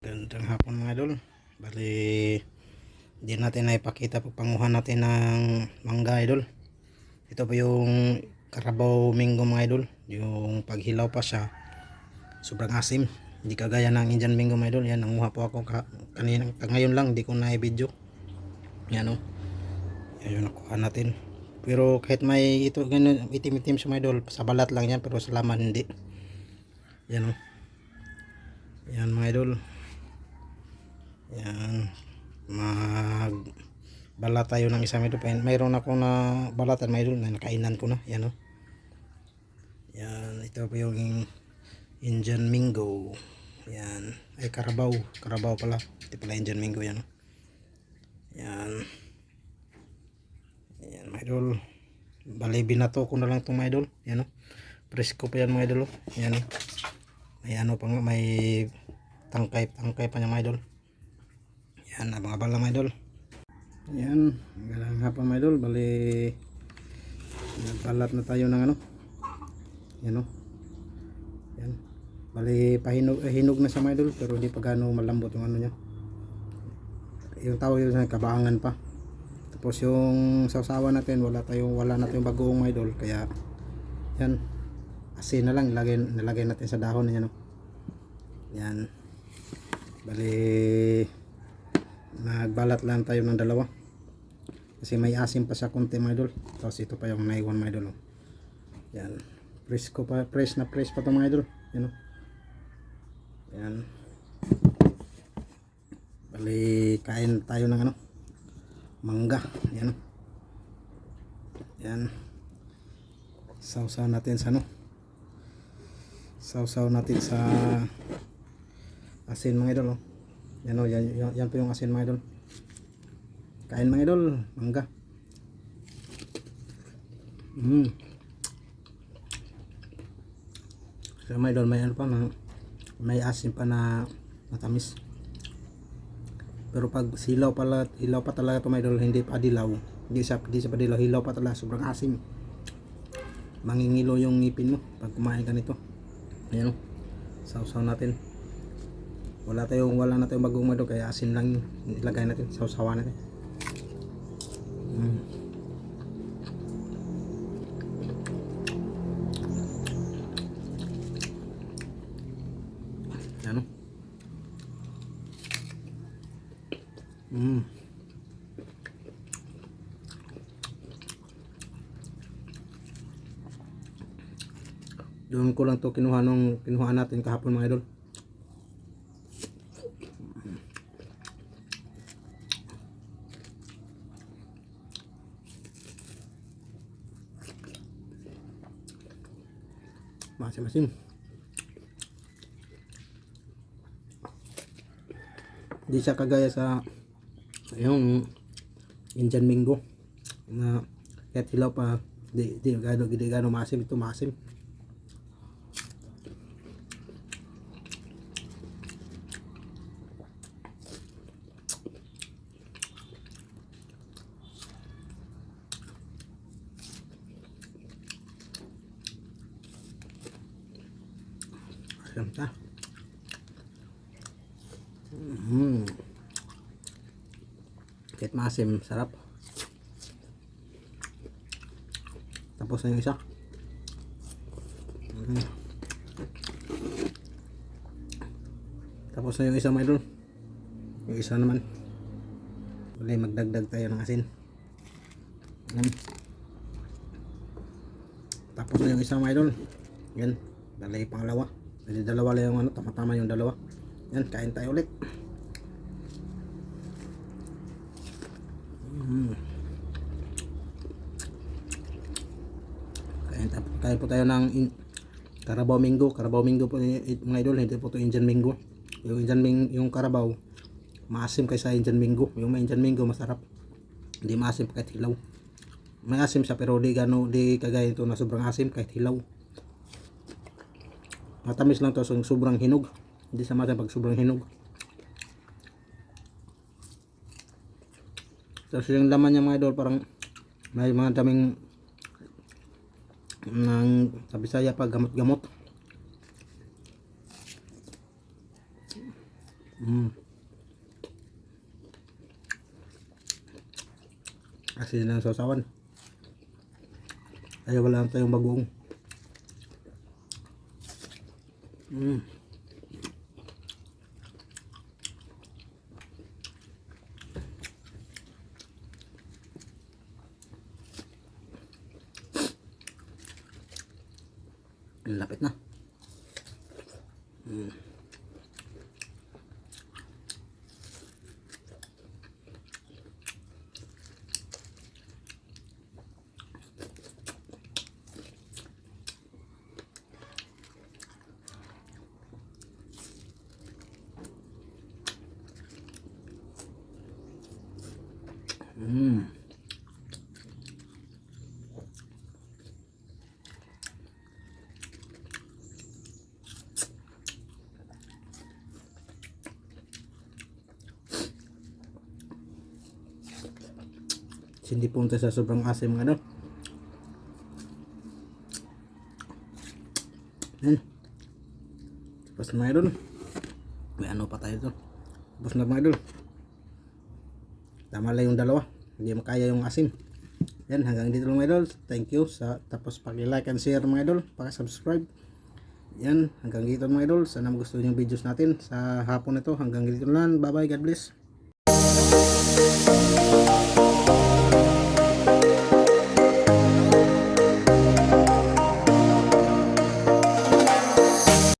Gandang hapon mga idol. Bali, hindi natin na ipakita pagpanguhan natin ng mangga idol. Ito po yung Carabao Mingo mga idol. Yung paghilaw pa siya, sobrang asim. Hindi kagaya ng Indian Mingo mga idol. Yan, nanguha po ako kanina, ngayon lang, hindi ko na i-video. Yan o. Yan yung nakuha natin. Pero kahit may ito, ganun, itim-itim siya mga idol. Sa balat lang yan, pero sa laman hindi. Yan o. Yan mga idol. Yan, magbalat tayo ng isang idol. Mayroon ako na balatan mga idol na nakainan ko na. Yan o. Yan, ito po yung Indian Mingo. Yan, ay Carabao pala. Ito pala Indian Mingo. Yan o. Yan. Yan mga idol. Bali, binato ko na lang itong mga idol. Yan o. Presko pa yan mga idol o. Yan o. May ano pa nga, may tangkay pa niya mga idol. Yan, mga bala mga idol. Yan, magandang hapon mga idol. Bali, nagbalat na tayo ng ano. Yan o. Yan. Bali, hinog na sa mga idol, pero hindi pa gano'ng malambot yung ano niya. Yung tawag yun sa kabaangan pa. Tapos yung sausawan natin, wala na tayong bagoong mga idol. Kaya, yan, asin na lang, nilagay natin sa dahon niya no. Yan. Bali, nagbalat lang tayo ng dalawa kasi may asim pa sa konti mga idol. Tapos ito pa yung naiwan mga idol. Yan, fresh pa ito mga idol. Yan o. Yan. Bali, kain tayo ng ano, mangga. Yan o. Yan, sausaw natin sa ano, sausaw natin sa asin mga idol o. Yan o, yan po yung asin mga idol. Kain mga idol, mangga. So mga idol, may ano pa na, may asin pa na matamis. Pero pag hilaw pa talaga ito mga idol, hindi pa dilaw. Hindi sa pa dilaw, hilaw pa talaga, sobrang asim. Mangingilo yung ngipin mo pag kumain ka nito. Ayan o, sausaw natin. Wala na tayong bagong mado, kaya asin lang ilagay natin, sausawan natin. Ano? Doon ko lang to kinuha natin kahapon mga idol. Masim-masim. Di siya kagaya sa yung Indian Mingo na kahit hilaw pa di gano masim. Ito masim. Ayan. Kahit maasim, sarap. Tapos na yung isa. Tapos na yung isa mga idol. Yung isa naman, wala, magdagdag tayo ng asin. Tapos na yung isa mga idol. Yan, dalay pangalawa. Jadi dalawa lang yung ano, tama-tama yung dalawa. Yan, kain tayo ulit. Kain po tayo ng Carabao Mingo. Carabao Mingo po mga idol, hindi po ito Indian Mingo. Yung Carabao maasim kaysa Indian Mingo. Yung Indian Mingo masarap, hindi maasim kahit hilaw. May asim siya pero di kagaya ito na sobrang asim kahit hilaw. Matamis lang to, so sobrang hinog. Hindi sama sa pag sobrang hinog. Tapos yung laman niya mga idol, parang may mga daming ng sa Bisaya pag gamot-gamot. Mm. Asin ng sausawan. Ay wala na tayong bagoong. Mm. Lapit na. Mm. Mm. Hindi punta sa sobrang asim mga idol. Yan. Tapos na mga idol. May ano pa tayo to. Tapos na mga idol. Tama lang yung dalawa. Hindi makaya yung asim. Yan, hanggang dito lang mga idol. Thank you sa tapos pag-like and share mga idol, pag-subscribe. Yan, hanggang dito mga idol. Sana gusto niyo yung videos natin sa hapon ito. Hanggang dito lang. Bye bye, God bless.